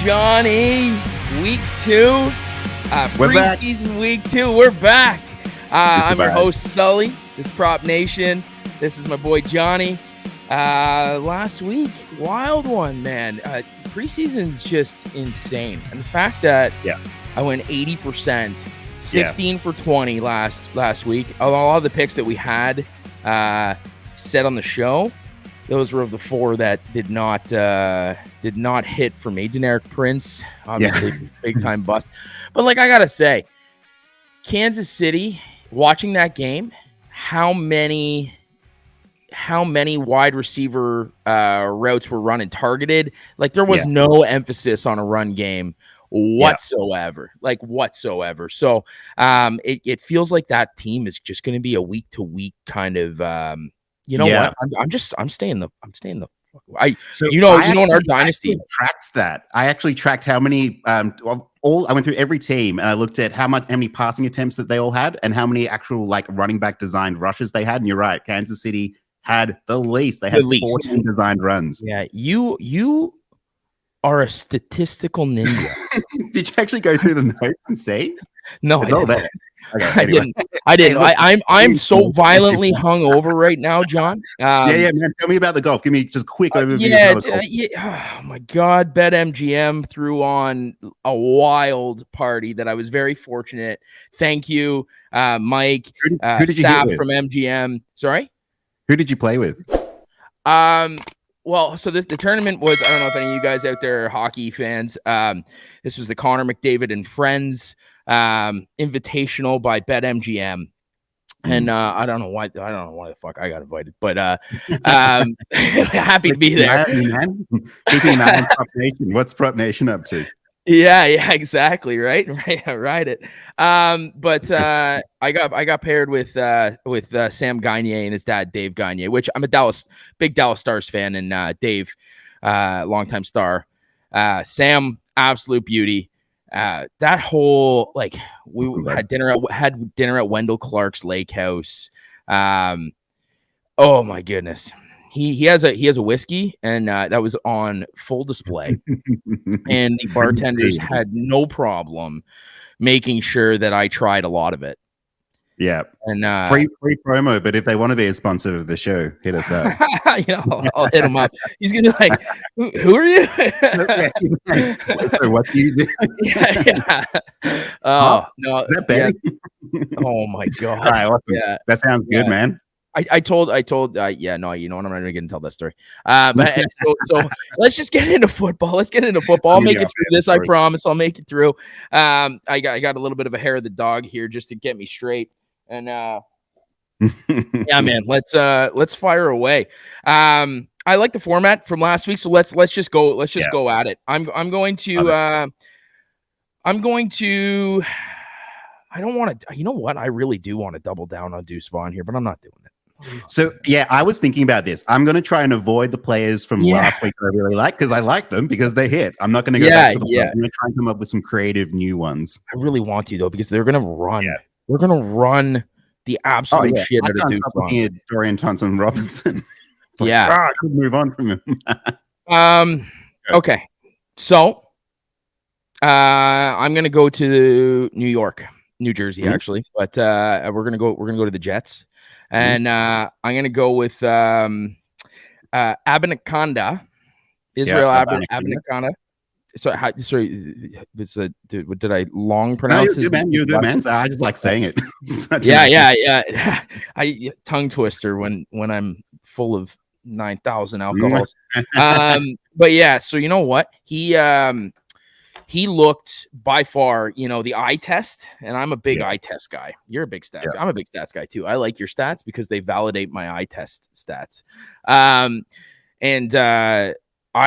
Johnny. Week 2. Preseason week 2. We're back. I'm your host, Sully. This is Prop Nation. This is my boy, Johnny. Last week, wild one, man. Preseason's just insane. And the fact that I went 80%, 16 for 20 last week. A lot of the picks that we had said on the show, those were of the 4 that did not hit for me. Generic Prince, obviously, big time bust. But like I gotta say, Kansas City, watching that game, how many wide receiver routes were run and targeted? Like there was no emphasis on a run game whatsoever, whatsoever. So it feels like that team is just going to be a week to week kind of. What? I'm staying the. I in our dynasty tracks that. I actually tracked how many. I went through every team and I looked at how many passing attempts that they all had and how many actual running back designed rushes they had. And you're right, Kansas City had the least. They had 14 designed runs. Yeah, you are a statistical ninja. Did you actually go through the notes and see? No, I didn't. Okay, anyway. I didn't. I'm so violently hungover right now, John. Man. Tell me about the golf. Give me just a quick overview. Oh my God, BetMGM threw on a wild party that I was very fortunate. Thank you, Mike. Who did staff from MGM. Sorry. Who did you play with? Well, so the tournament was, I don't know if any of you guys out there are hockey fans. This was the Connor McDavid and Friends Invitational by BetMGM. And I don't know why the fuck I got invited, but happy to be there. Keeping that on Prop Nation. What's Prop Nation up to? Yeah, exactly. Right. Right. It. But I got paired with Sam Gagner and his dad, Dave Gagner, which I'm a big Dallas Stars fan, and Dave, longtime Star. Sam, absolute beauty. That whole we had dinner at Wendell Clark's lake house. Oh my goodness. He has a whiskey, and that was on full display, and the bartenders had no problem making sure that I tried a lot of it. Yeah, and free promo. But if they want to be a sponsor of the show, hit us up. I'll hit him up. He's gonna be like, "Who are you?" What do you do? Yeah. Oh no, is that bad? Yeah. Oh my God! All right, awesome. Yeah, that sounds good, man. I told, you know what? I'm not going to get into that story. But so let's just get into football. I'll make it through this. I promise I'll make it through. I got a little bit of a hair of the dog here just to get me straight. And yeah, man, let's fire away. I like the format from last week, so let's just go at it. I don't want to. You know what? I really do want to double down on Deuce Vaughn here, but I'm not doing it. So I was thinking about this. I'm going to try and avoid the players from last week that I really like because I like them because they hit. I'm not going to go back to the I'm going to try and come up with some creative new ones. I really want to though because they're going to run. Yeah. We're going to run the absolute shit out of Deuce Vaughn. Dorian Thompson-Robinson. I could move on from him. Okay, so I'm going to go to New Jersey, actually, but we're gonna go to the Jets, and I'm gonna go with Abanikanda, Israel Abanikanda. Sorry, did I long pronounce? You're good, man. So I just like saying it. Yeah. I tongue twister when I'm full of 9,000 alcohols. But yeah, so you know what he looked by far, the eye test, and I'm a big eye test guy. You're a big stats. I'm a big stats guy too. I like your stats because they validate my eye test stats. And I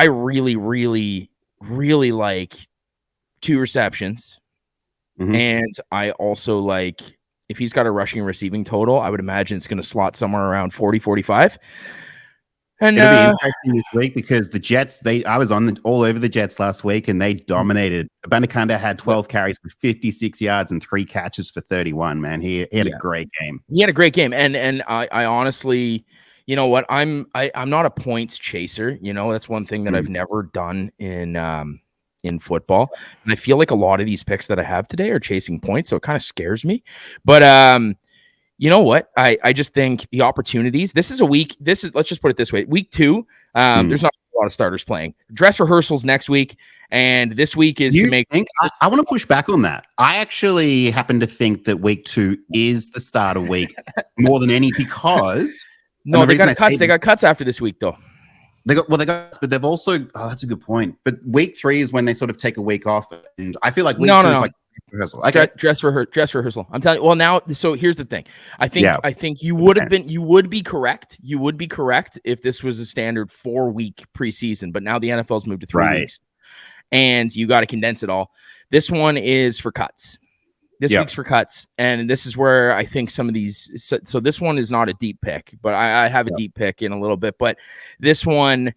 really, really, really like 2 receptions. Mm-hmm. And I also like, if he's got a rushing and receiving total, I would imagine it's going to slot somewhere around 40, 45. And it'll be interesting this week because the Jets, I was all over the Jets last week and they dominated. Abanikanda had 12 carries for 56 yards and 3 catches for 31, man. He had a great game. He had a great game. And I honestly, you know what? I'm not a points chaser. That's one thing that I've never done in in football. And I feel like a lot of these picks that I have today are chasing points, so it kind of scares me. But you know what? I just think the opportunities. Let's just put it this way. Week 2, there's not a lot of starters playing. Dress rehearsals next week, and this week is I want to push back on that. I actually happen to think that week 2 is the starter week more than any because no, they got cuts. They got cuts after this week though. But they've also. Oh, that's a good point. But week 3 is when they sort of take a week off, and I feel like week 2 is like rehearsal. Okay. Dress rehearsal. I'm telling you. Well, now, so here's the thing. I think you would be correct. You would be correct if this was a standard 4-week preseason, but now the NFL's moved to 3 weeks, and you got to condense it all. This one is for cuts. This week's for cuts, and this is where I think some of these. So this one is not a deep pick, but I have a deep pick in a little bit. But this one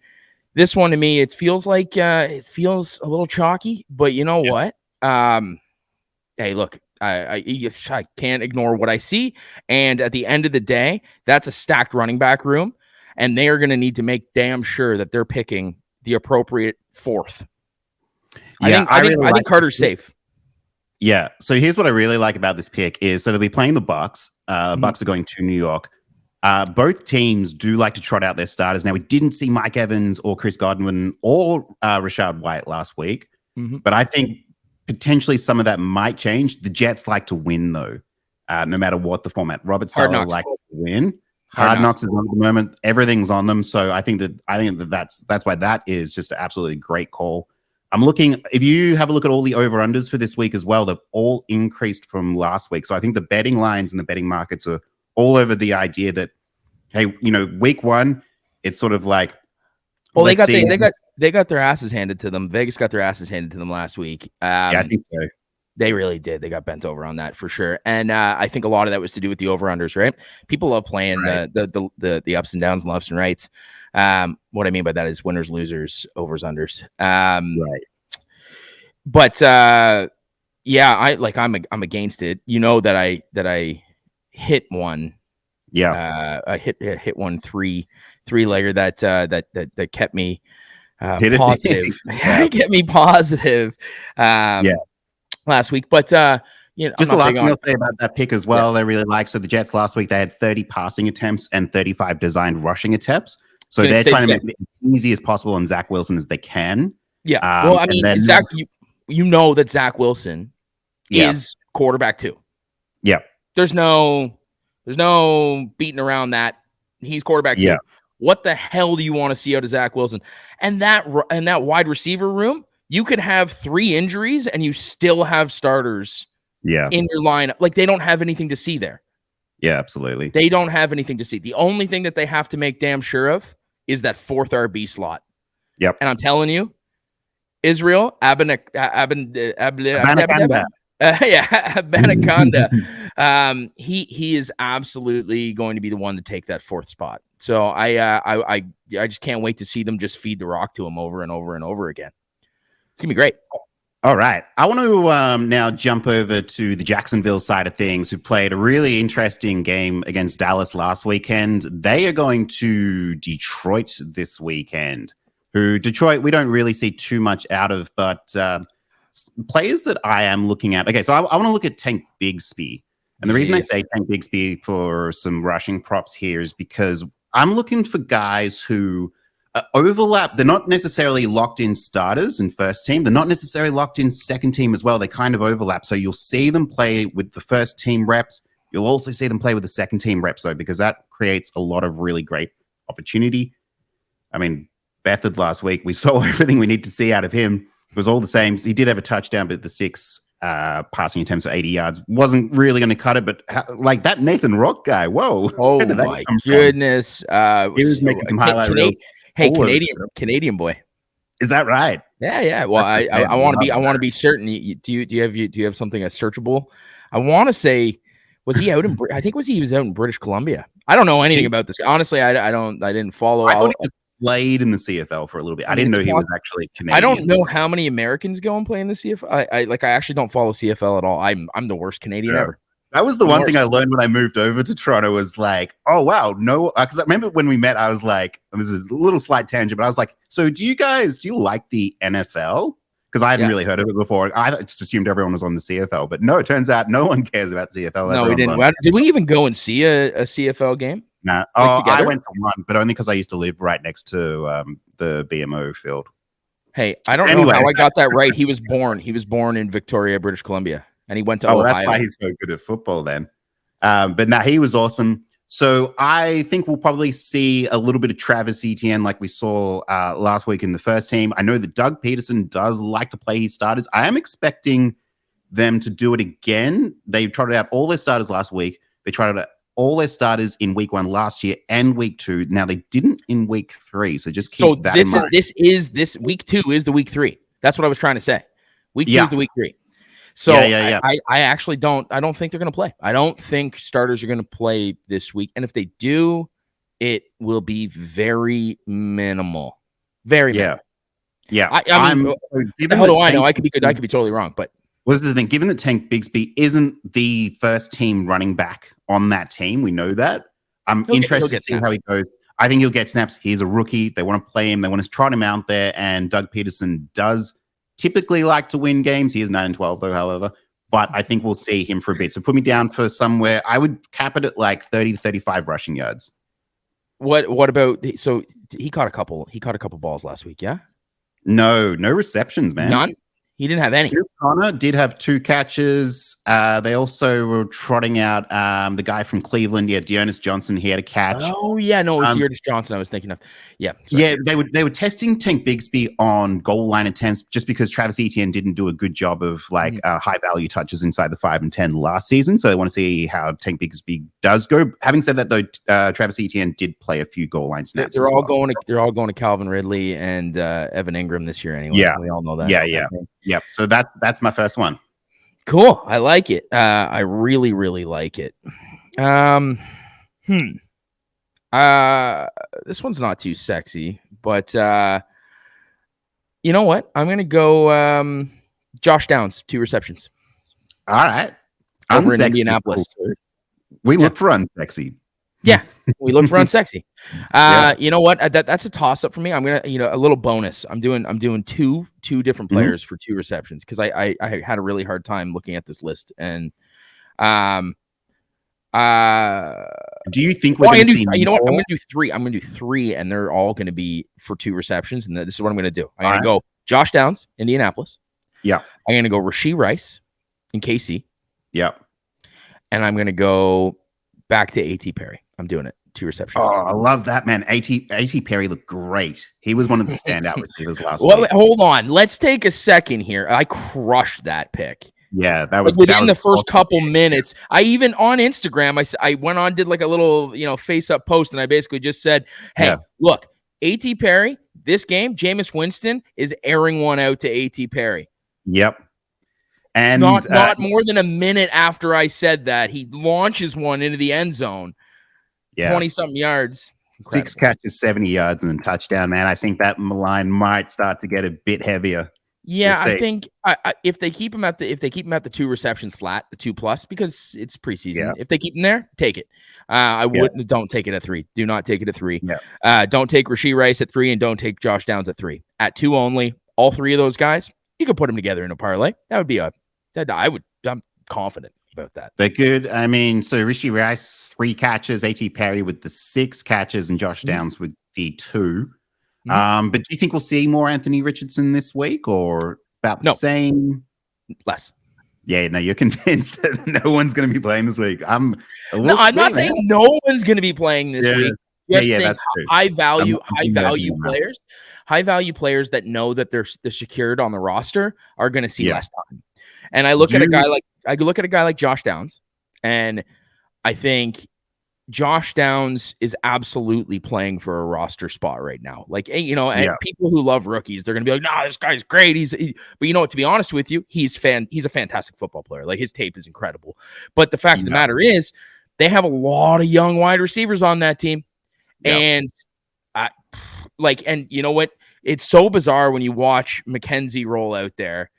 to me, it feels like it feels a little chalky. But you know what? Hey, look, I can't ignore what I see. And at the end of the day, that's a stacked running back room, and they are going to need to make damn sure that they're picking the appropriate 4th. I think Carter's safe. Yeah. So here's what I really like about this pick is, so they'll be playing the Bucs. Bucs are going to New York. Both teams do like to trot out their starters. Now, we didn't see Mike Evans or Chris Godwin or Rachaad White last week, but I think potentially some of that might change. The Jets like to win, though, no matter what the format. Robert Saleh likes to win. Hard Knocks is on at the moment. Everything's on them. So I think that's why that is just an absolutely great call. I'm looking, if you have a look at all the over-unders for this week as well, they've all increased from last week. So I think the betting lines and the betting markets are all over the idea that, hey, week 1, it's sort of like, well, they got their asses handed to them. Vegas got their asses handed to them last week. I think so. They really did. They got bent over on that for sure. And I think a lot of that was to do with the over-unders, right? People love playing the ups and downs and lefts and rights. What I mean by that is winners, losers, overs, unders. Right. But I'm against it. You know that I hit one. Yeah. I hit one three-legger that kept me positive. Kept me positive. Last week, but just a lot I'll say about that pick as well. They really like. So the Jets last week, they had 30 passing attempts and 35 designed rushing attempts. So they're trying to make it as easy as possible on Zach Wilson as they can. Yeah. Well, I mean, Zach, you know that Zach Wilson is quarterback 2. Yeah. There's no beating around that. He's quarterback 2. What the hell do you want to see out of Zach Wilson? And that wide receiver room, you could have 3 injuries and you still have starters in your lineup. Like, they don't have anything to see there. Yeah, absolutely. They don't have anything to see. The only thing that they have to make damn sure of is that 4th RB slot. Yep. And I'm telling you, Israel, Abanikanda. Abanikanda. He is absolutely going to be the one to take that 4th spot. So I just can't wait to see them just feed the rock to him over and over and over again. It's going to be great. All right. I want to now jump over to the Jacksonville side of things, who played a really interesting game against Dallas last weekend. They are going to Detroit this weekend, who Detroit we don't really see too much out of, but players that I am looking at. Okay, so I want to look at Tank Bigsby. And the reason I say Tank Bigsby for some rushing props here is because I'm looking for guys who overlap. They're not necessarily locked in starters in first team. They're not necessarily locked in second team as well. They kind of overlap. So you'll see them play with the first team reps. You'll also see them play with the second team reps, though, because that creates a lot of really great opportunity. I mean, Bethard last week, we saw everything we need to see out of him. It was all the same. He did have a touchdown, but the 6 passing attempts for 80 yards wasn't really going to cut it. But like that Nathan Rock guy, whoa. Oh, my goodness. He was making some highlight reels. Hey, Canadian boy. Is that right? Yeah. Well, I want to be certain. Do you have something as searchable? I want to say, was he out in? I think he was out in British Columbia. I don't know anything about this. Honestly, I didn't follow. I thought he was played in the CFL for a little bit. I didn't know he was actually Canadian. I don't know how many Americans go and play in the CFL. I actually don't follow CFL at all. I'm the worst Canadian ever. That was the one thing I learned when I moved over to Toronto was like, oh, wow, no. Because I remember when we met, I was like, this is a little slight tangent, but I was like, so do you like the NFL? because I hadn't really heard of it before. I just assumed everyone was on the CFL, but no, it turns out no one cares about CFL. No, we didn't. Did we even go and see a CFL game? Nah. I went to one, but only because I used to live right next to the BMO field. Hey, I don't know how I got that right. He was born in Victoria, British Columbia, and he went to Ohio. That's why he's so good at football then. But now he was awesome. So I think we'll probably see a little bit of Travis Etienne like we saw last week in the first team. I know that Doug Peterson does like to play his starters. I am expecting them to do it again. They tried out all their starters last week. They tried out all their starters in week 1 last year and week 2. Now they didn't in week 3. So just keep that in mind. This week 2 is the week 3. That's what I was trying to say. Week 2 is the week 3. So I actually don't think they're going to play. I don't think starters are going to play this week. And if they do, it will be very minimal. Very minimal. Yeah. I mean, how do I know? I could be good. I could be totally wrong. But this is the thing. Given that Tank Bigsby isn't the first team running back on that team, we know that. I'm interested to see how he goes. I think he'll get snaps. He's a rookie. They want to play him. They want to trot him out there. And Doug Peterson does typically like to win games. He is 9-12 though, however. But I think we'll see him for a bit. So put me down for somewhere. I would cap it at like 30 to 35 rushing yards. What about? So he caught a couple balls last week. Yeah. No receptions, man. None. He didn't have any. Sue Connor did have 2 catches. They also were trotting out the guy from Cleveland. Yeah, Deonis Johnson. He had a catch. Oh yeah, no, it was Deonis Johnson I was thinking of. Yeah, sorry. Yeah. They were testing Tank Bigsby on goal line attempts just because Travis Etienne didn't do a good job of high value touches inside the 5 and 10 last season. So they want to see how Tank Bigsby does go. Having said that, though, Travis Etienne did play a few goal line snaps. They're all going to Calvin Ridley and Evan Ingram this year anyway. Yeah, we all know that. Yeah. Yep. So that's my first one. Cool. I like it. I really, really like it. This one's not too sexy, but you know what? I'm gonna go Josh Downs, 2 receptions. All right. Over in Indianapolis. We look for unsexy. Yeah, we look for unsexy. You know what? That's a toss up for me. I'm gonna, a little bonus. I'm doing two different players for 2 receptions because I had a really hard time looking at this list. And do you think we're gonna see? You know what? I'm gonna do 3. I'm gonna do 3, and they're all gonna be for 2 receptions. And this is what I'm gonna do. I'm gonna go Josh Downs, Indianapolis. Yeah. I'm gonna go Rashee Rice in KC. Yeah. And I'm gonna go back to A.T. Perry. I'm doing it. 2 receptions. Oh, I love that, man. A.T. Perry looked great. He was one of the standout receivers last week. Hold on. Let's take a second here. I crushed that pick. Yeah, that was within the first couple minutes. I even on Instagram, I went on, did like a little, face up post, and I basically just said, hey, look, A.T. Perry, this game, Jameis Winston is airing one out to A.T. Perry. Yep. And not more than a minute after I said that, he launches one into the end zone. 20-something yards. Incredible. 6 catches, 70 yards, and a touchdown, man. I think that line might start to get a bit heavier. Yeah, we'll I think if they keep him at the 2 receptions flat, the 2+ because it's preseason. If they keep him there, take it. I wouldn't. Don't take it at 3. Do not take it at 3. Don't take Rashee Rice at 3, and don't take Josh Downs at 3. At 2 only, all 3 of those guys, you could put them together in a parlay. That would be I'm confident about that. They're good. I mean, so Rashee Rice 3 catches, A.T. Perry with the 6 catches, and Josh Downs with the 2. But do you think we'll see more Anthony Richardson this week, or about the same? Less. Yeah, no, you're convinced that no one's going to be playing this week. I'm not saying no one's going to be playing this week. That's true. High value players. High value players that know that they're secured on the roster are going to see less time. And I look at a guy like Josh Downs, and I think Josh Downs is absolutely playing for a roster spot right now. Like, and people who love rookies, they're going to be like, "Nah, this guy's great." But to be honest with you, he's a fantastic football player. Like, his tape is incredible. But the fact of the matter is, they have a lot of young wide receivers on that team. And and you know what? It's so bizarre when you watch McKenzie roll out there,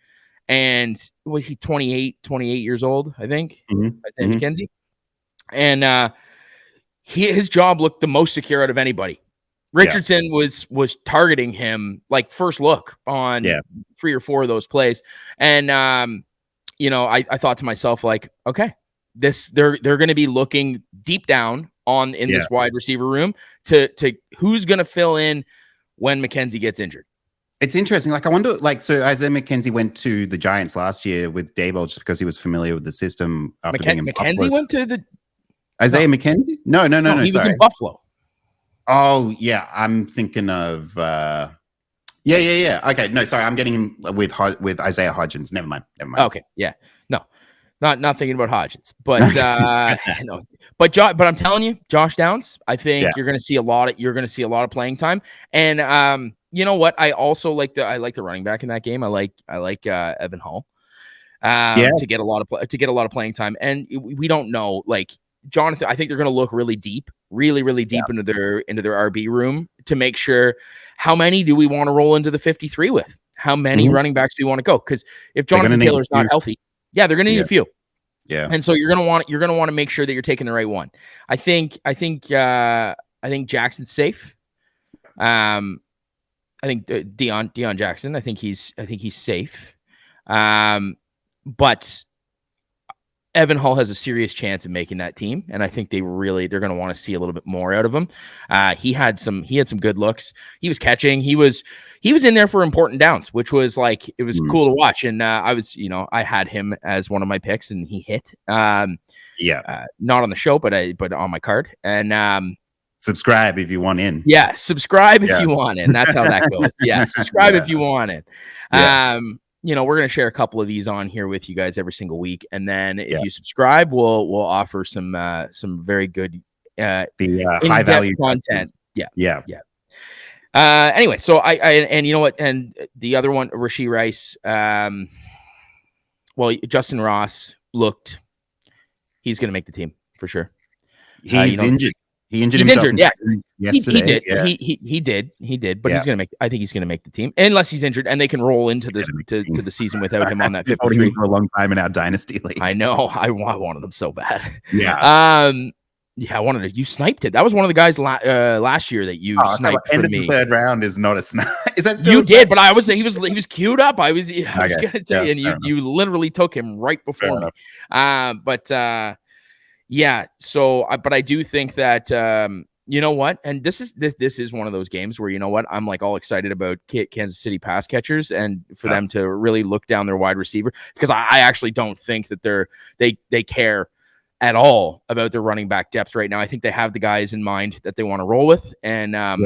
and was he 28 years old? I think. McKenzie, and his job looked the most secure out of anybody. Richardson was targeting him like first look on 3 or 4 of those plays. And, I thought to myself, like, okay, they're going to be looking deep down in this wide receiver room to who's going to fill in when McKenzie gets injured. It's interesting. Like, I wonder, so Isaiah McKenzie went to the Giants last year with Daboll just because he was familiar with the system. After being in McKenzie Buffalo. went to the Isaiah McKenzie? No. He was in Buffalo. Oh yeah, I'm thinking of. Yeah. Okay, no, sorry, I'm getting him with Isaiah Hodgins. Never mind. Okay, yeah, no, not thinking about Hodgins, but no, but I'm telling you, Josh Downs, I think you're going to see a lot of playing time, and you know what? I also like the running back in that game. I like Evan Hall, to get a lot of playing time, and we don't know, like, Jonathan, I think they're going to look really deep into their RB room to make sure how many do we want to roll into the 53 with? How many running backs do we want to go? Because if Jonathan Taylor's not healthy, they're going to need a few. Yeah. And so you're going to want to make sure that you're taking the right one. I think Jackson's safe. I think Deion Jackson, I think he's safe. But Evan Hall has a serious chance of making that team, and I think they're going to want to see a little bit more out of him. He had some good looks. He was catching. He was in there for important downs, which was like, it was cool to watch. And I had him as one of my picks, and he hit. Not on the show, but on my card. And subscribe if you want in. Yeah, subscribe if you want in. That's how that goes. Yeah, subscribe if you want in. Yeah. We're going to share a couple of these on here with you guys every single week. And then if you subscribe, we'll offer some very good, high value content. Yeah. Anyway, so and you know what? And the other one, Rashee Rice, Justin Ross he's going to make the team for sure. He's injured. He's injured. Yeah. Yesterday. He did. But I think he's going to make the team unless he's injured, and they can roll into this to the season without him on that 53 for a long time in our dynasty league. I know. I wanted him so bad. Yeah. I wanted it. You sniped it. That was one of the guys last year that you sniped for me. The third round is not a snipe. Is that still? You did, but he was queued up. I was going to tell you, and you literally took him right before me. Yeah. So, but I do think that, you know what? And this is one of those games where, you know what? I'm like all excited about Kansas City pass catchers and for them to really look down their wide receiver, because I actually don't think that they care at all about their running back depth right now. I think they have the guys in mind that they want to roll with. And I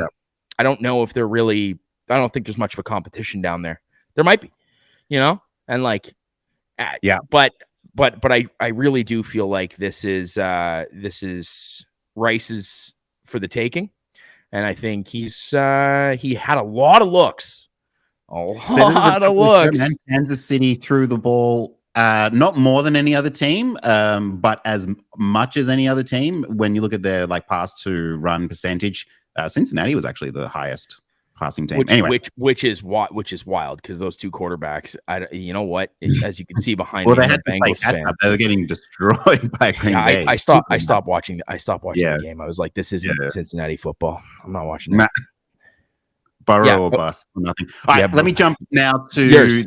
don't know if I don't think there's much of a competition down there. There might be, and like, But I really do feel like this is Rice's for the taking, and I think he had a lot of looks, Kansas City threw the ball not more than any other team, but as much as any other team. When you look at their pass to run percentage, Cincinnati was actually the highest passing team. Which is wild, because those two quarterbacks, you know what, as you can see behind me, the Bengals fan, they were getting destroyed by Green Bay. I stopped watching the game. I was like, this isn't Cincinnati football. I'm not watching that. Burrow or bust or nothing. All right, let me jump now to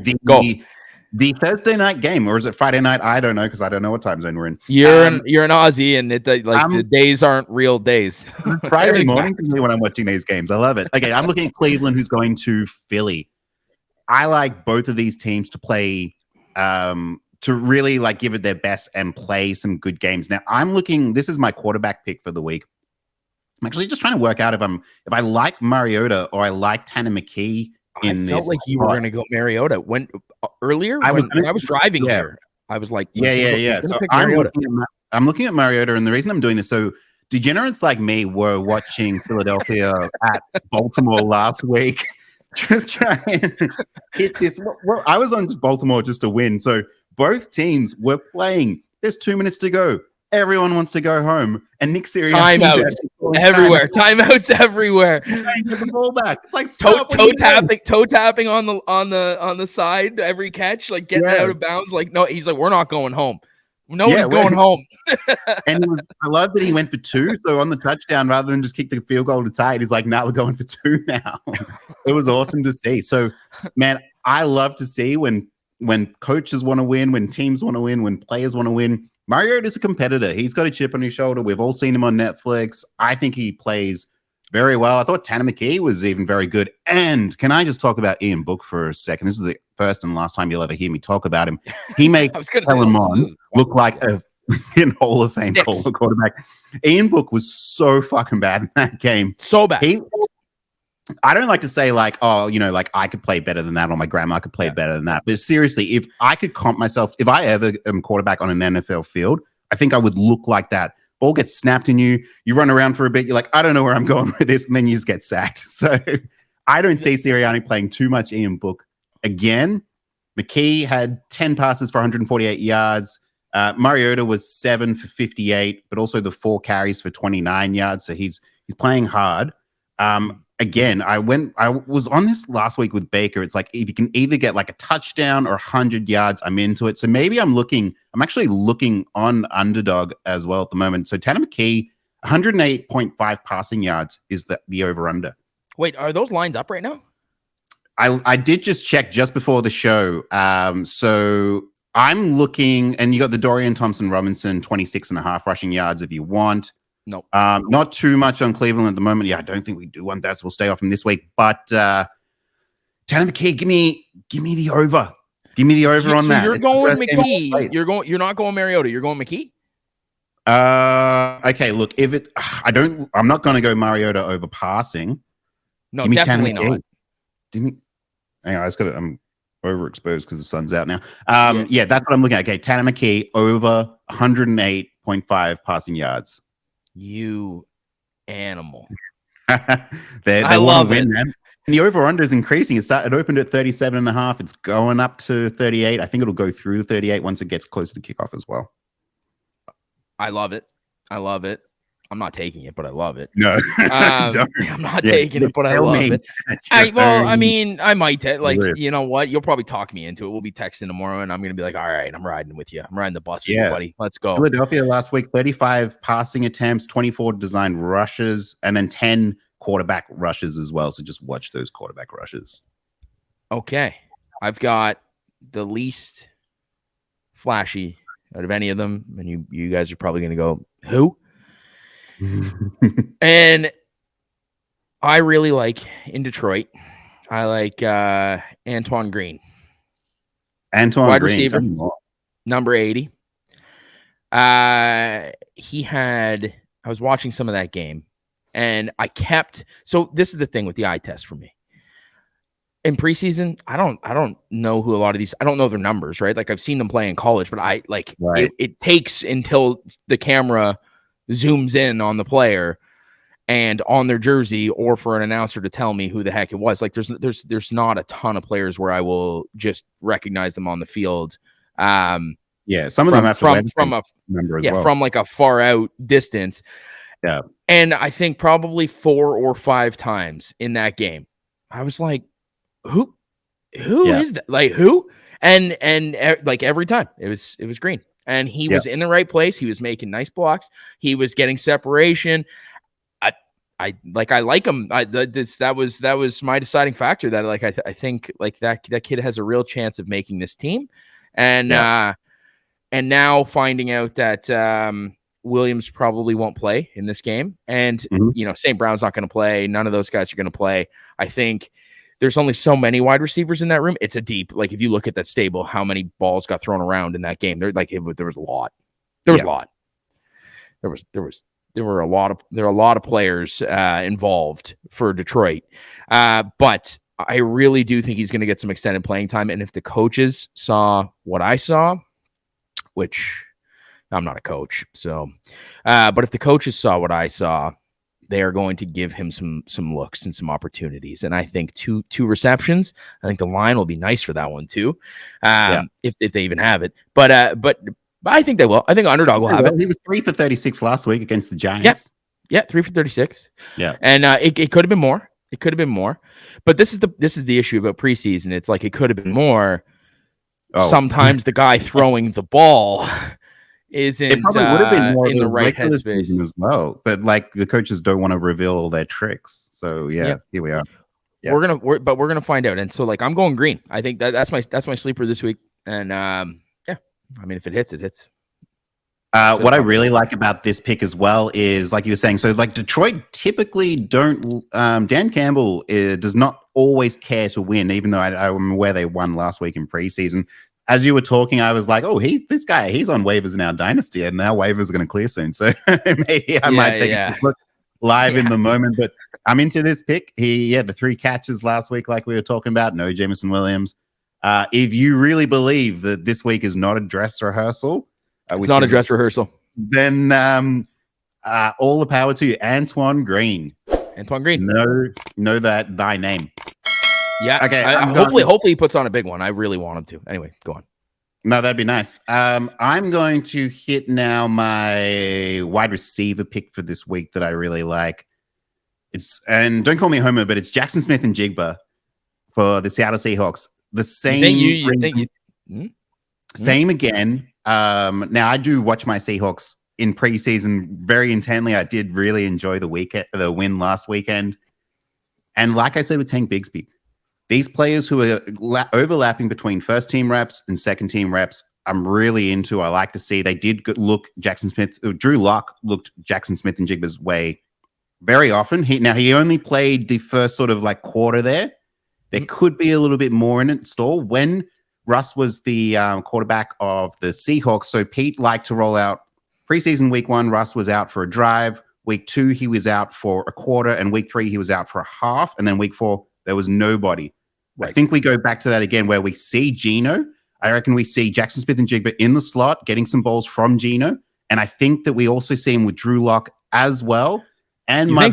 the Thursday night game, or is it Friday night? I don't know, because I don't know what time zone we're in. You're an Aussie, and the days aren't real days. Friday morning for me when I'm watching these games. I love it. Okay, I'm looking at Cleveland, who's going to Philly. I like both of these teams to play, to really give it their best and play some good games. Now, this is my quarterback pick for the week. I'm actually just trying to work out if I like Mariota or I like Tanner McKee. I felt like you were going to go Mariota when I was driving here. I was like, So I'm looking at Mariota, and the reason I'm doing this, so degenerates like me were watching Philadelphia at Baltimore last week, just trying to hit this. Well, I was on Baltimore just to win, so both teams were playing. There's 2 minutes to go. Everyone wants to go home, and Nick Sirianni everywhere. Timeouts everywhere. Get the ball back. It's like toe tapping on the side every catch, like getting out of bounds. Like, no, he's like, we're not going home. Nobody's going home. And I love that he went for 2. So on the touchdown, rather than just kick the field goal to tie it, he's like, "Now we're going for 2 now." It was awesome to see. So, man, I love to see when coaches want to win, when teams want to win, when players want to win. Mariota's a competitor. He's got a chip on his shoulder. We've all seen him on Netflix. I think he plays very well. I thought Tanner McKee was even very good. And can I just talk about Ian Book for a second? This is the first and last time you'll ever hear me talk about him. He made Kellen Mond look like a Hall of Fame quarterback. Ian Book was so fucking bad in that game. So bad. I don't like to say like, oh, like I could play better than that, or my grandma could play better than that. But seriously, if I could comp myself, if I ever am quarterback on an NFL field, I think I would look like that. Ball gets snapped in you, you run around for a bit, you're like, I don't know where I'm going with this, and then you just get sacked. So I don't see Sirianni playing too much Ian Book again. McKee had 10 passes for 148 yards. Mariota was 7 for 58, but also the 4 carries for 29 yards. So he's playing hard. Again, I was on this last week with Baker. It's like, if you can either get like a touchdown or 100 yards, I'm into it. So maybe I'm actually looking on underdog as well at the moment. So Tanner McKee, 108.5 passing yards is the over-under. Wait, are those lines up right now? I did just check just before the show. So I'm looking, and you got the Dorian Thompson-Robinson 26.5 rushing yards if you want. No, not too much on Cleveland at the moment. Yeah, I don't think we do want that, so we'll stay off him this week. But Tanner McKee, give me the over. Give me the over on that. You're going McKee. You're not going Mariota. You're going McKee. Okay. Look, I'm not going to go Mariota over passing. No, definitely not. Hang on, I'm overexposed because the sun's out now. Yeah, that's what I'm looking at. Okay, Tanner McKee over 108.5 passing yards. You animal. they want to win, man. And the over-under is increasing. It opened at 37.5. It's going up to 38. I think it'll go through 38 once it gets closer to kickoff as well. I love it. I'm not taking it, but I love it. No, I'm not taking it, but I love it. I might you know what? You'll probably talk me into it. We'll be texting tomorrow, and I'm gonna be like, all right, I'm riding with you. I'm riding the bus with you, buddy. Let's go. Philadelphia last week, 35 passing attempts, 24 designed rushes, and then 10 quarterback rushes as well. So just watch those quarterback rushes. Okay, I've got the least flashy out of any of them, and you guys are probably gonna go, who? And I really like in Detroit. I like Antoine Green. Wide receiver, number 80. I was watching some of that game, and so this is the thing with the eye test for me. In preseason, I don't know who a lot of these, I don't know their numbers, right? Like I've seen them play in college, but it takes until the camera zooms in on the player and on their jersey, or for an announcer to tell me who the heck it was. Like there's not a ton of players where I will just recognize them on the field. Some of them have from like a far out distance. Yeah. And I think probably 4 or 5 times in that game, I was like, who is that? Like who? And like every time it was Green. And he was in the right place. He was making nice blocks. He was getting separation. I like him. That was my deciding factor. That I think like that kid has a real chance of making this team. And now finding out that Williams probably won't play in this game, and St. Brown's not going to play. None of those guys are going to play. I think there's only so many wide receivers in that room. It's a deep, like if you look at that stable, how many balls got thrown around in that game? There was a lot. There was a lot. There were a lot of players involved for Detroit. But I really do think he's going to get some extended playing time. And if the coaches saw what I saw, which I'm not a coach, so but if the coaches saw what I saw, they are going to give him some looks and some opportunities. And I think two receptions. I think the line will be nice for that one too, if they even have it. But I think they will. I think underdog will have it. He was 3 for 36 last week against the Giants. Yeah, 3 for 36. Yeah, and it could have been more. It could have been more. But this is the issue about preseason. It's like it could have been more. Sometimes the guy throwing the ball isn't It probably would have been more in the right regular headspace season as well, but like the coaches don't want to reveal all their tricks. So yeah. Here we are. Yeah. We're gonna find out. And so like I'm going green. I think that's my sleeper this week. And yeah, I mean if it hits, it hits. What I really like about this pick as well is, like you were saying, so like Detroit typically don't. Dan Campbell does not always care to win, even though I'm aware they won last week in preseason. As you were talking, I was like, oh, he's on waivers in our dynasty, and our waivers are going to clear soon. So maybe I might take a look live in the moment. But I'm into this pick. The 3 catches last week, like we were talking about, no Jameson Williams. If you really believe that this week is not a dress rehearsal, it's not a dress rehearsal, then all the power to you. Antoine Green. Know that thy name. Yeah. Okay. Hopefully he puts on a big one. I really want him to. Anyway, go on. No, that'd be nice. I'm going to hit now my wide receiver pick for this week that I really like. And don't call me a homer, but it's Jackson Smith and Jigba for the Seattle Seahawks. The same. Same again. Now I do watch my Seahawks in preseason very intently. I did really enjoy the win last weekend. And like I said with Tank Bigsby, these players who are overlapping between first team reps and second team reps, I'm really into. I like to see they did look Drew Lock looked Jackson Smith and Jigba's way very often. He only played the first sort of like quarter there. There could be a little bit more in it store when Russ was the quarterback of the Seahawks. So Pete liked to roll out preseason week 1. Russ was out for a drive. Week 2, he was out for a quarter. And week 3, he was out for a half. And then week 4, there was nobody. Right. I think we go back to that again where we see Geno. I reckon we see Jackson Smith and Jigba in the slot, getting some balls from Geno. And I think that we also see him with Drew Lock as well. And I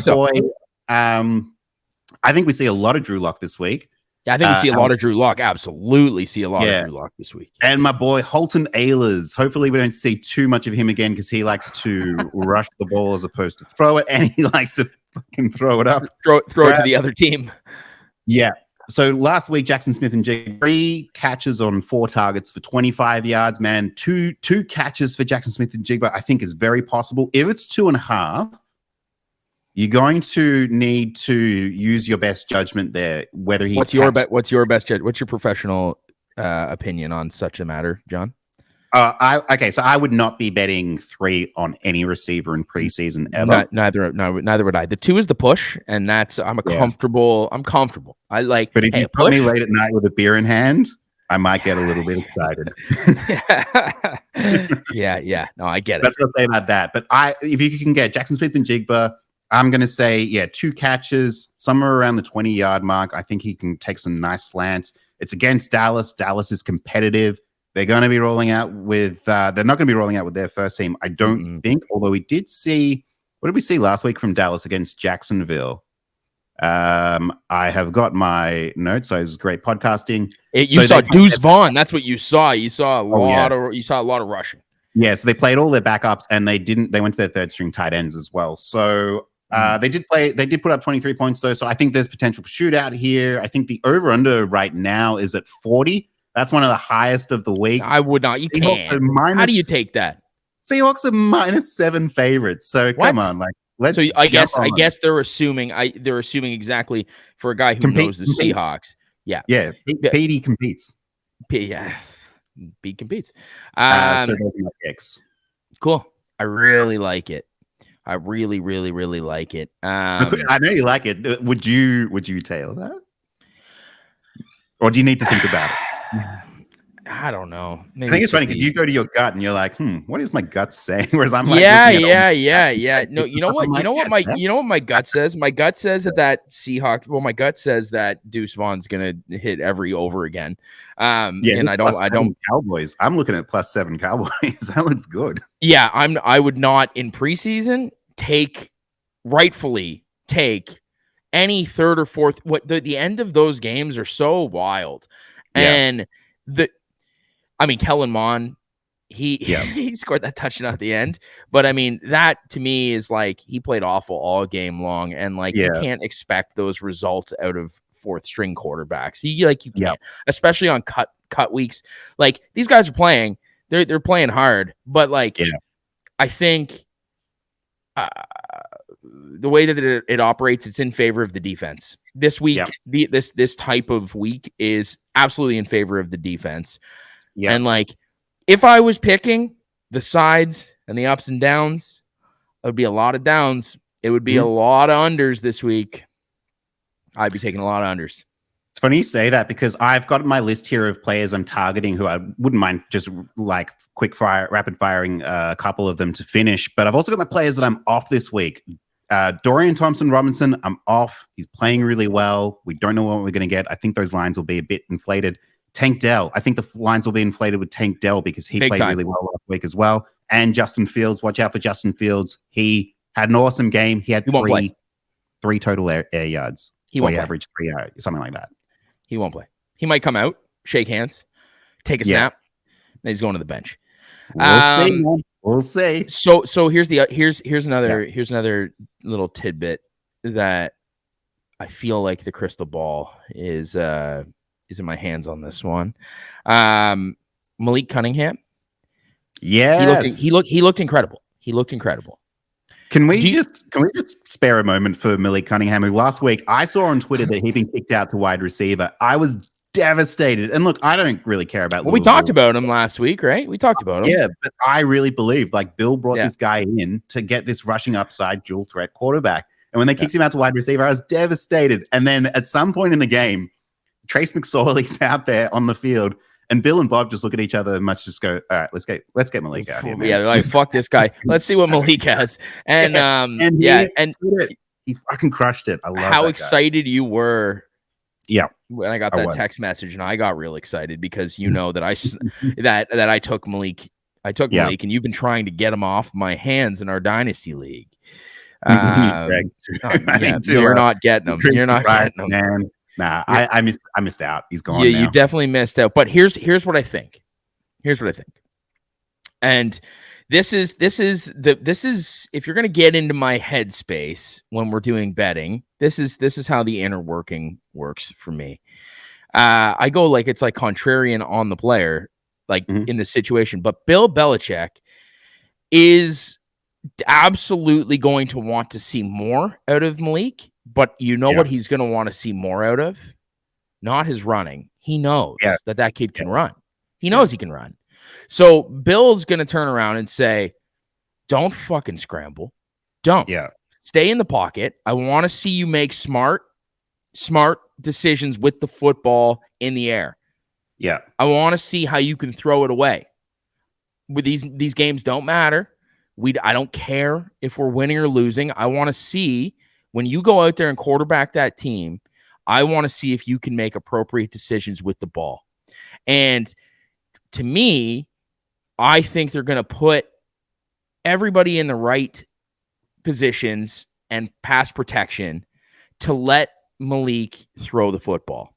think we see a lot of Drew Lock this week. Yeah, I think we see a lot of Drew Lock. Absolutely see a lot of Drew Lock this week. And my boy, Holton Ahlers. Hopefully we don't see too much of him again because he likes to rush the ball as opposed to throw it. And he likes to fucking throw it up. Throw it to the other team. Yeah. So last week, Jackson Smith and Jigba, 3 catches on 4 targets for 25 yards, man. Two catches for Jackson Smith and Jigba, I think is very possible. If it's 2.5, you're going to need to use your best judgment there. What's your best judgment? What's your professional opinion on such a matter, John? So I would not be betting 3 on any receiver in preseason ever. Neither would I. The 2 is the push, and that's I'm comfortable. I like. But if you put me late at night with a beer in hand, I might get a little bit excited. Yeah. No, I get it. That's what I say about that. But if you can get Jackson Smith and Jigba, I'm going to say, 2 catches, somewhere around the 20-yard mark. I think he can take some nice slants. It's against Dallas. Dallas is competitive. They're going to be rolling out with they're not going to be rolling out with their first team, I don't think, although we did see, what did we see last week from Dallas against Jacksonville? I have got my notes, so it's great podcasting. You saw Deuce Vaughn. That's what you saw. You saw a lot of rushing. Yeah, so they played all their backups and they went to their third string tight ends as well. So they did put up 23 points though. So I think there's potential for shootout here. I think the over under right now is at 40. That's one of the highest of the week. I would not. You can't. How do you take that? Seahawks are -7 favorites. So come on, like let's. So I guess they're assuming exactly for a guy who knows the Seahawks. Yeah. Petey competes. Yeah. Pete competes. So those are my picks. Cool. I really like it. I really, really, really like it. I know you like it. Would you tail that? Or do you need to think about it? I don't know. Maybe I think it's funny because you go to your gut and you're like, what is my gut saying? Whereas I'm like, yeah. No, you know what? You know what my gut says? My gut says that Seahawks. Well, my gut says that Deuce Vaughn's gonna hit every over again. And I don't. Cowboys. I'm looking at +7 Cowboys. That looks good. Yeah, I would not in preseason rightfully take any third or fourth. What the end of those games are so wild. And Kellen Mond, he scored that touchdown at the end. But I mean, that to me is like he played awful all game long, and you can't expect those results out of fourth string quarterbacks. You can't, especially on cut weeks. Like these guys are playing. They're playing hard, but like, I think the way that it operates, it's in favor of the defense. This week, this type of week is absolutely in favor of the defense. Yeah. And like, if I was picking the sides and the ups and downs, it would be a lot of downs. It would be a lot of unders this week. I'd be taking a lot of unders. It's funny you say that because I've got my list here of players I'm targeting who I wouldn't mind just like rapid firing a couple of them to finish. But I've also got my players that I'm off this week. Dorian Thompson-Robinson, I'm off. He's playing really well. We don't know what we're going to get. I think those lines will be a bit inflated. Tank Dell, I think the lines will be inflated with Tank Dell because he played really well last week as well. And Justin Fields, watch out for Justin Fields. He had an awesome game. He had three total air yards. He averaged 3 something like that. He won't play. He might come out, shake hands, take a snap, then he's going to the bench. We'll see. So here's another little tidbit that I feel like the crystal ball is in my hands on this one. Malik Cunningham. Yes. He looked incredible. He looked incredible. Can we just spare a moment for Malik Cunningham, who last week I saw on Twitter that he'd been kicked out to wide receiver. I was devastated. And look, I don't really care about we talked about him last week, right? We talked about him. Yeah, but I really believe like Bill brought this guy in to get this rushing upside dual threat quarterback. And when they kicked him out to wide receiver, I was devastated. And then at some point in the game, Trace McSorley's out there on the field. And Bill and Bob just look at each other and much just go, all right, let's get Malik out here, man. Yeah, they're like, fuck this guy. Let's see what Malik has. And he fucking crushed it. I love how excited you were. Yeah, when I got that text message, and I got real excited because you know that I took Malik. I took Malik, and you've been trying to get him off my hands in our dynasty league. You're not getting him. You're not getting him, man. Nah, I missed out. He's gone. Yeah, you definitely missed out. But here's what I think. And this is if you're gonna get into my headspace when we're doing betting, this is how the inner working works for me. I go like it's like contrarian on the player, like in this situation. But Bill Belichick is absolutely going to want to see more out of Malik. But you know what he's going to want to see more out of? Not his running. He knows that kid can run. He knows he can run. So Bill's going to turn around and say, don't fucking scramble. Don't. Stay in the pocket. I want to see you make smart decisions with the football in the air. Yeah. I want to see how you can throw it away. With these games don't matter. I don't care if we're winning or losing. I want to see when you go out there and quarterback that team, I want to see if you can make appropriate decisions with the ball. And to me, I think they're going to put everybody in the right positions and pass protection to let Malik throw the football.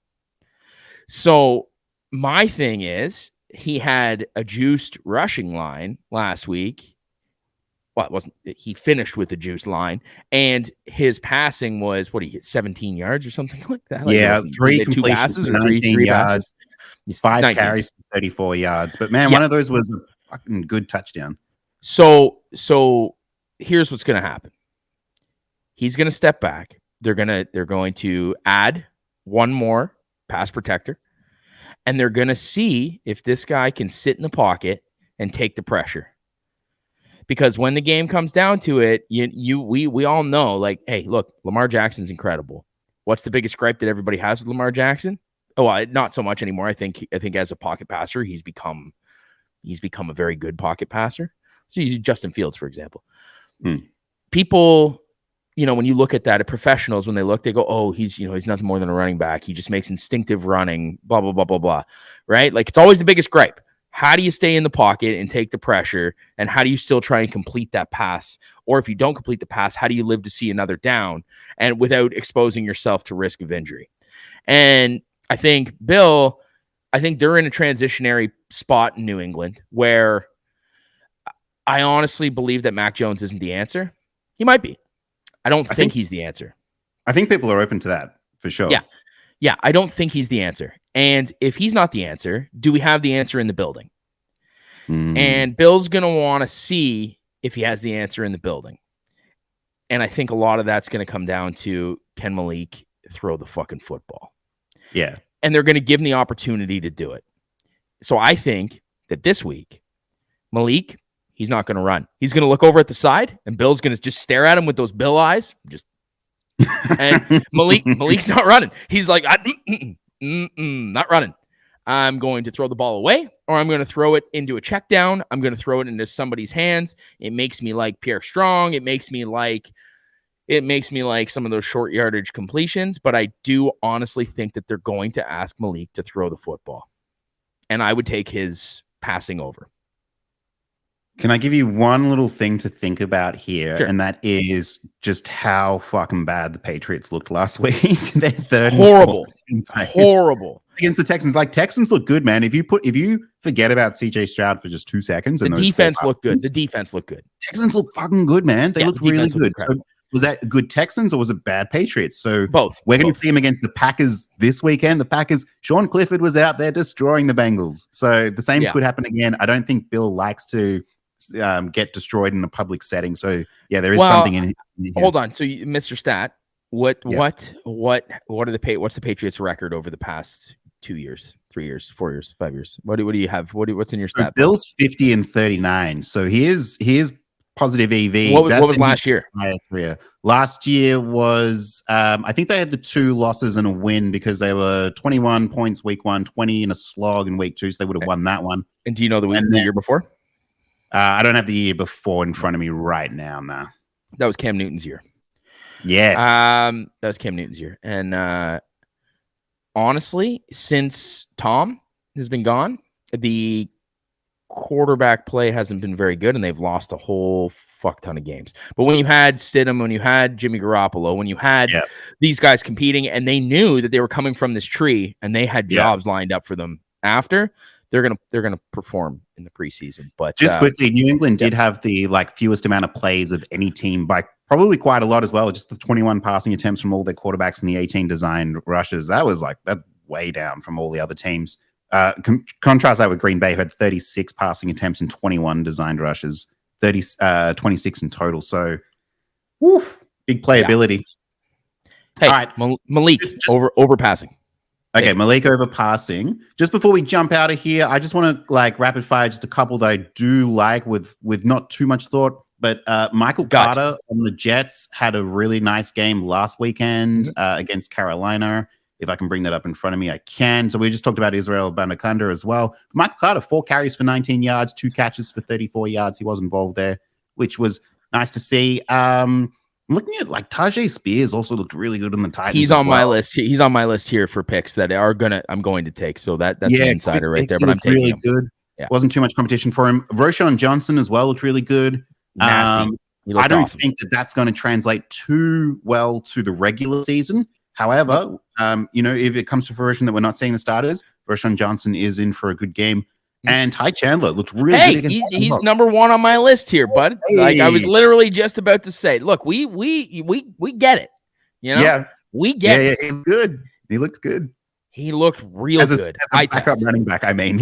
So my thing is, he had a juiced rushing line last week. Well, it wasn't. He finished with a juice line, and his passing was 17 yards or something like that. Like 3 completions, 19 yards, 5 carries, 34 yards. But man, one of those was a fucking good touchdown. So here's what's going to happen. He's going to step back. They're going to add one more pass protector, and they're going to see if this guy can sit in the pocket and take the pressure. Because when the game comes down to it, we all know, like, hey, look, Lamar Jackson's incredible. What's the biggest gripe that everybody has with Lamar Jackson? Oh, not so much anymore. I think as a pocket passer, he's become a very good pocket passer. So you use Justin Fields, for example. People, when you look at that, at professionals, when they look, they go, oh, he's nothing more than a running back. He just makes instinctive running, blah, blah, blah, blah, blah. Right? Like, it's always the biggest gripe. How do you stay in the pocket and take the pressure? And how do you still try and complete that pass? Or if you don't complete the pass, how do you live to see another down and without exposing yourself to risk of injury? And I think they're in a transitionary spot in New England where I honestly believe that Mac Jones isn't the answer. He might be. I don't think he's the answer. I think people are open to that for sure. Yeah, I don't think he's the answer. And if he's not the answer, do we have the answer in the building? And Bill's going to want to see if he has the answer in the building. And I think a lot of that's going to come down to, can Malik throw the fucking football? Yeah. And they're going to give him the opportunity to do it. So I think that this week, Malik, he's not going to run. He's going to look over at the side, and Bill's going to just stare at him with those Bill eyes. And Malik's not running. He's like, not running. I'm going to throw the ball away, or I'm going to throw it into a check down. I'm going to throw it into somebody's hands. It makes me like Pierre Strong. It makes me like some of those short yardage completions. But I do honestly think that they're going to ask Malik to throw the football, and I would take his passing over. Can I give you one little thing to think about here? Sure. And that is just how fucking bad the Patriots looked last week. They're third. Horrible against the Texans. Like, Texans look good, man. If you forget about CJ Stroud for just 2 seconds, and the defense looked good. The defense looked good. Texans look fucking good, man. They look really good. So was that good Texans or was it bad Patriots? So both. We're going to see them against the Packers this weekend. The Packers, Sean Clifford was out there destroying the Bengals. So the same could happen again. I don't think Bill likes to get destroyed in a public setting. So yeah, there is something in here. Hold on. So Mr. Stat, what's the Patriots record over the past 2 years, 3 years, 4 years, 5 years? What do you have? What's in your stat? Bill's 50-39. So here's positive EV. What was last year? Last year was I think they had the 2 losses and a win because they were 21 points week 1, 20 in a slog in week 2, so they would have won that one. And do you know the year before? I don't have the year before in front of me right now. Nah. That was Cam Newton's year. Yes. That was Cam Newton's year. And honestly, since Tom has been gone, the quarterback play hasn't been very good, and they've lost a whole fuck ton of games. But when you had Stidham, when you had Jimmy Garoppolo, when you had these guys competing, and they knew that they were coming from this tree, and they had jobs lined up for them after, they're gonna perform in the preseason. But just quickly, New England did have the fewest amount of plays of any team by probably quite a lot as well. Just the 21 passing attempts from all their quarterbacks and the 18 designed rushes. That was that way down from all the other teams. Contrast that with Green Bay, who had 36 passing attempts and 21 designed rushes, 26 in total. So, big playability. Hey, all right, Malik over passing. Okay, Malik over passing. Just before we jump out of here, I just want to rapid fire just a couple that I do like with not too much thought. But Michael Carter on the Jets had a really nice game last weekend against Carolina. If I can bring that up in front of me, I can. So we just talked about Israel Abanikanda as well. Michael Carter, 4 carries for 19 yards, 2 catches for 34 yards. He was involved there, which was nice to see. I'm looking at Tajay Spears also looked really good on the Titans. He's on my list. He's on my list here for picks that I'm going to take. So that's an insider right there. But I'm taking really good. Yeah. Wasn't too much competition for him. Roshan Johnson as well looked really good. Nasty. I don't think that's going to translate too well to the regular season. However, if it comes to fruition that we're not seeing the starters, Roshan Johnson is in for a good game. And Ty Chandler looked really good against he's number 1 on my list here, bud. Hey. I was literally just about to say, look, we get it. We get it. Yeah, he good. He looked good. He looked real good. As a backup running back, I mean,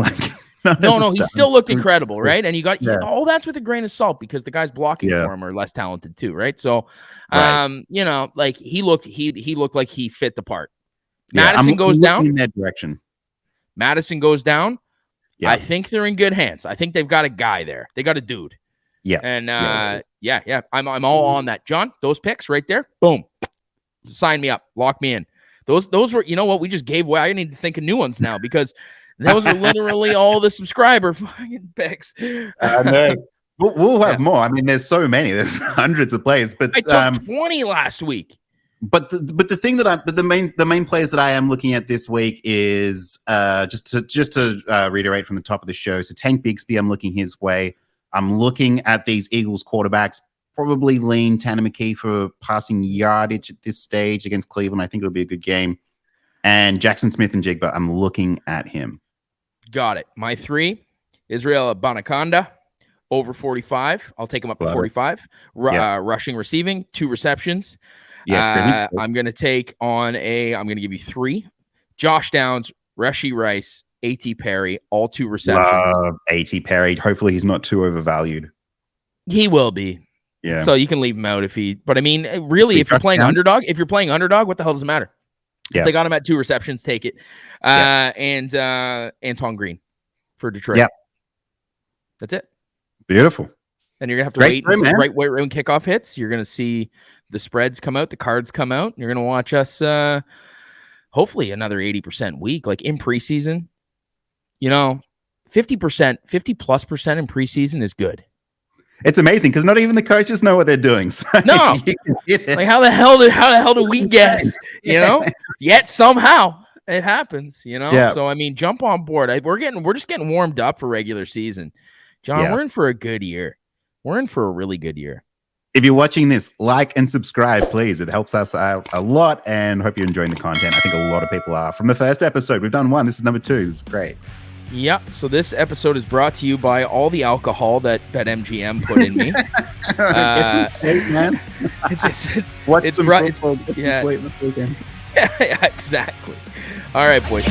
No, he still looked incredible, right? And you got all that's with a grain of salt because the guys blocking for him are less talented too, right? So, he looked like he fit the part. Madison goes down in that direction. Madison goes down. Yeah. I think they're in good hands. I think they've got a guy there. They got a dude. Yeah. And I'm all on that. John, those picks right there. Boom. Sign me up. Lock me in. Those were, you know what? We just gave away. I need to think of new ones now because those are literally all the subscriber fucking picks. We'll have more. I mean, there's so many. There's hundreds of players. But I took 20 last week. But the thing the main players that I am looking at this week is just to reiterate from the top of the show. So Tank Bigsby, I'm looking his way. I'm looking at these Eagles quarterbacks. Probably lean Tanner McKee for passing yardage at this stage against Cleveland. I think it'll be a good game. And Jackson Smith and Jigba, I'm looking at him. Got it. My 3, Israel Abanikanda, over 45. I'll take him up to 45. Rushing, receiving, 2 receptions. Yes, I'm going to give you 3. Josh Downs, Rashee Rice, A.T. Perry, all 2 receptions. Love A.T. Perry. Hopefully he's not too overvalued. He will be. Yeah. So you can leave him out but I mean, really, if you're playing underdog, what the hell does it matter? Yeah. If they got him at 2 receptions, take it. And Anton Green for Detroit. Yeah. That's it. Beautiful. And you're going to have to wait right when kickoff hits. You're going to see the spreads come out, the cards come out. You're going to watch us hopefully another 80% week. Like in preseason, 50%, 50+% in preseason is good. It's amazing because not even the coaches know what they're doing. So no, like how the hell do we guess? Yet somehow it happens. Yeah. So I mean, jump on board. We're just getting warmed up for regular season. John, we're in for a good year. We're in for a really good year. If you're watching this, like and subscribe, please. It helps us out a lot, and hope you're enjoying the content. I think a lot of people are. From the first episode, we've done 1. This is number 2. This is great. Yep. So this episode is brought to you by all the alcohol that BetMGM put in me. It's great, man. It's brought. Yeah, exactly. All right, boys.